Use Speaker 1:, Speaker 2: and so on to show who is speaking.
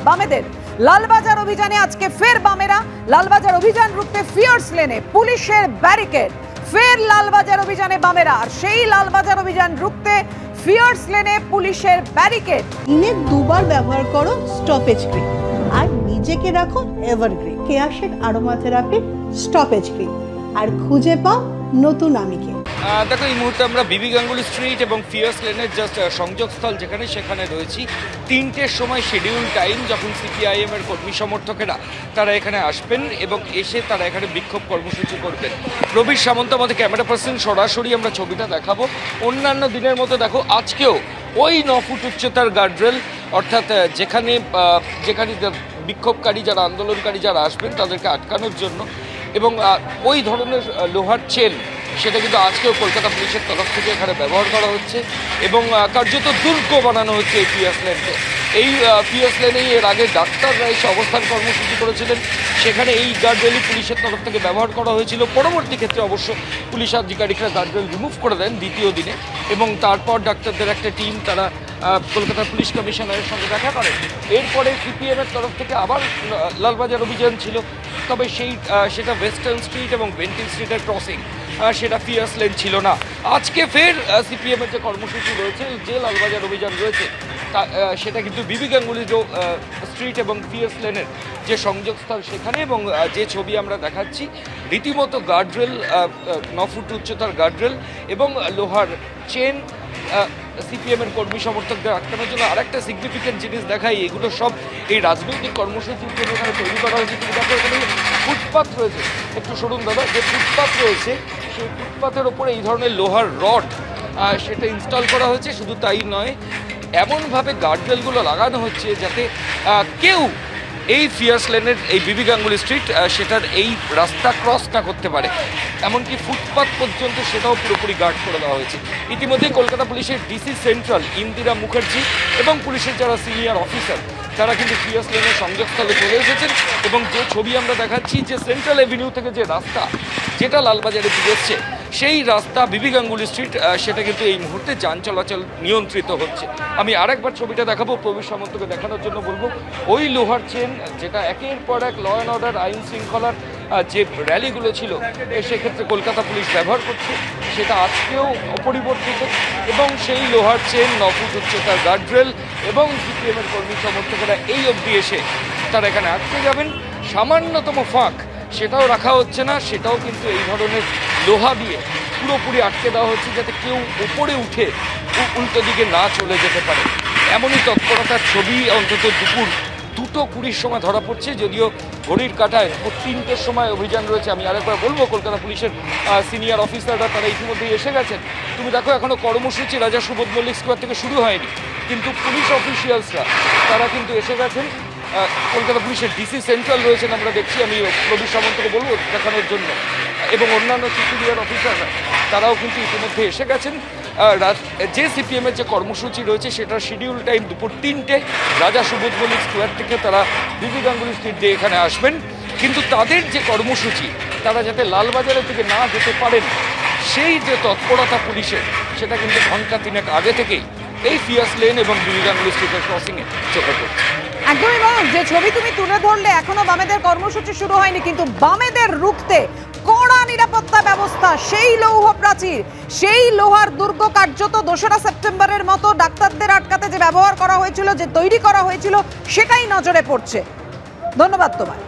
Speaker 1: বামেদের। লালবাজার অভিযানে আজকে ফের বামেরা। লালবাজার অভিযান রুখতে ফিয়ার্স লেনে পুলিশের ব্যারিকেড। ফের লালবাজার অভিযানে বামেরা, আর সেই লালবাজার অভিযান রুখতে ফিয়ার্স লেনে পুলিশের ব্যারিকেড।
Speaker 2: দিনে দুবার ব্যবহার করো স্টপেজ ক্রিম আর নিজেকে রাখো evergreen. Keya Seth aromatherapy stoppage cream, আর খুঁজে পাও নতুন আমিকে।
Speaker 3: দেখো, এই মুহূর্তে আমরা বিবি গাঙ্গুলি স্ট্রিট এবং ফিয়ার্স লেনের জাস্ট সংযোগস্থল সেখানে রয়েছি। 3টের সময় শিডিউল টাইম, যখন সিপিআইএম এর কর্মী সমর্থকেরা তারা এখানে আসবেন এবং এসে তারা এখানে বিক্ষোভ কর্মসূচি করবেন। প্রবীর সামন্ত আমাদের ক্যামেরা পার্সন, সরাসরি আমরা ছবিটা দেখাবো। অন্যান্য দিনের মতো দেখো আজকেও ওই 9 ফুট উচ্চতার গার্ডরেল, অর্থাৎ যেখানে বিক্ষোভকারী যারা আন্দোলনকারী যারা আসবেন তাদেরকে আটকানোর জন্য, এবং ওই ধরনের লোহার চেন সেটা কিন্তু আজকেও কলকাতা পুলিশের তরফ থেকে এখানে ব্যবহার করা হচ্ছে এবং কার্যত দুর্গ বানানো হচ্ছে এই ফিয়ার্স লেনকে। এই ফিয়ার্স লেনেই এর আগে ডাক্তাররা এসে অবস্থান কর্মসূচি করেছিলেন, সেখানে এই গার্ডরেলই পুলিশের তরফ থেকে ব্যবহার করা হয়েছিল। পরবর্তী ক্ষেত্রে অবশ্য পুলিশ আধিকারিকরা গার্ডরেল রিমুভ করে দেন দ্বিতীয় দিনে, এবং তারপর ডাক্তারদের একটা টিম তারা কলকাতা পুলিশ কমিশনারের সঙ্গে দেখা করেন। এরপরে সিপিএমের তরফ থেকে আবার লালবাজার অভিযান ছিল, তবে সেটা ওয়েস্টার্ন স্ট্রিট এবং বেন্টিং স্ট্রিটের ক্রসিং, সেটা ফিয়ার্স লেন ছিল না। আজকে ফের সিপিএমের যে কর্মসূচি রয়েছে, যে লালবাজার অভিযান রয়েছে, সেটা কিন্তু বিবি গাঙ্গুলি স্ট্রিট এবং ফিয়ার্স লেনের যে সংযোগস্থল সেখানে, এবং যে ছবি আমরা দেখাচ্ছি রীতিমতো গার্ডরেল, 9 ফুট উচ্চতার গার্ডরেল এবং লোহার চেন সিপিএমের কর্মী সমর্থকদের আটকানোর জন্য। আরেকটা সিগনিফিকেন্ট জিনিস দেখাই, এগুলো সব এই রাজনৈতিক কর্মসূচির জন্য এখানে তৈরি করা হয়েছে। তুমি দেখো এখানে ফুটপাথ রয়েছে, একটু সরুন দাদা, যে ফুটপাথ রয়েছে সেই ফুটপাথের ওপরে এই ধরনের লোহার রড সেটা ইনস্টল করা হয়েছে। শুধু তাই নয়, এমনভাবে গার্ডরেলগুলো লাগানো হচ্ছে যাতে কেউ এই ফিয়ার্স লেনের এই বিবি গাঙ্গুলি স্ট্রিট সেটার এই রাস্তা ক্রস না করতে পারে। এমনকি ফুটপাথ পর্যন্ত সেটাও পুরোপুরি গার্ড করে দেওয়া হয়েছে। ইতিমধ্যেই কলকাতা পুলিশের ডিসি সেন্ট্রাল ইন্দিরা মুখার্জি এবং পুলিশের যারা সিনিয়র অফিসার তারা কিন্তু ফিয়ার্স লেনের সংযোগস্থলে চলে এসেছেন, এবং যে ছবি আমরা দেখাচ্ছি, যে সেন্ট্রাল এভিনিউ থেকে যে রাস্তা যেটা লালবাজারে এসছে, সেই রাস্তা বিবি গাঙ্গুলি স্ট্রিট সেটা কিন্তু এই মুহূর্তে যান চলাচল নিয়ন্ত্রিত হচ্ছে। আমি আরেকবার ছবিটা দেখাবো, প্রবীর সামন্তকে দেখানোর জন্য বলবো। ওই লোহার চেন যেটা একের পর এক ল অ্যান্ড অর্ডার, আইন শৃঙ্খলার যে র্যালিগুলো ছিল সেক্ষেত্রে কলকাতা পুলিশ ব্যবহার করছে, সেটা আজকেও অপরিবর্তিত। এবং সেই লোহার চেন, 9 ফুট উচ্চতার গার্ডরেল এবং সিপিএমের কর্মী সমর্থকেরা এই অবধি এসে তারা এখানে আটকে যাবেন। সামান্যতম ফাঁক সেটাও রাখা হচ্ছে না, সেটাও কিন্তু এই ধরনের লোহা দিয়ে পুরোপুরি আটকে দেওয়া হচ্ছে, যাতে কেউ উপরে উঠে উল্টো দিকে না চলে যেতে পারে। এমনই তৎপরতার ছবি অন্তত দুপুর 2:20 সময় ধরা পড়ছে, যদিও ঘড়ির কাঁটায় 3টের সময় অভিযান রয়েছে। আমি আরেকবার বলবো, কলকাতা পুলিশের সিনিয়র অফিসাররা তারা ইতিমধ্যেই এসে গেছেন। তুমি দেখো এখনও কর্মসূচি রাজা সুবোধ মল্লিক স্কোয়ার থেকে শুরু হয়নি, কিন্তু পুলিশ অফিসিয়ালসরা তারা কিন্তু এসে গেছেন। কলকাতা পুলিশের ডিসি সেন্ট্রাল রয়েছেন, আমরা দেখছি। আমি প্রবীর সামন্তকে বলবো দেখানোর জন্য, এবং অন্যান্য সিপিডিআর অফিসাররা তারাও কিন্তু ইতিমধ্যে এসে গেছেন। যে সিপিএমের যে কর্মসূচি রয়েছে সেটার শিডিউল টাইম দুপুর 3টে, রাজা সুবোধ মল্লিক স্কোয়ার থেকে তারা বিবি গাঙ্গুলি স্ট্রিট দিয়ে এখানে আসবেন। কিন্তু তাদের যে কর্মসূচি, তারা যাতে লালবাজারের দিকে না যেতে পারেন, সেই যে তৎপরতা পুলিশের, সেটা কিন্তু ঘন্টা 3 আগে থেকেই এই ফিয়ার্স লেন এবং বিবি গাঙ্গুলি স্ট্রিটের ক্রসিংয়ে চোখে পড়ছে।
Speaker 1: একদমই মনোজ, যে ছবি তুমি তুলে ধরলে, এখনো বামেদের কর্মসূচি শুরু হয়নি, কিন্তু বামেদের রুখতে কড়া নিরাপত্তা ব্যবস্থা, সেই লৌহ প্রাচীর, সেই লোহার দুর্গ কার্যত 2রা সেপ্টেম্বরের মতো ডাক্তারদের আটকাতে যে ব্যবহার করা হয়েছিল, যে তৈরি করা হয়েছিল, সেটাই নজরে পড়ছে। ধন্যবাদ তোমায়।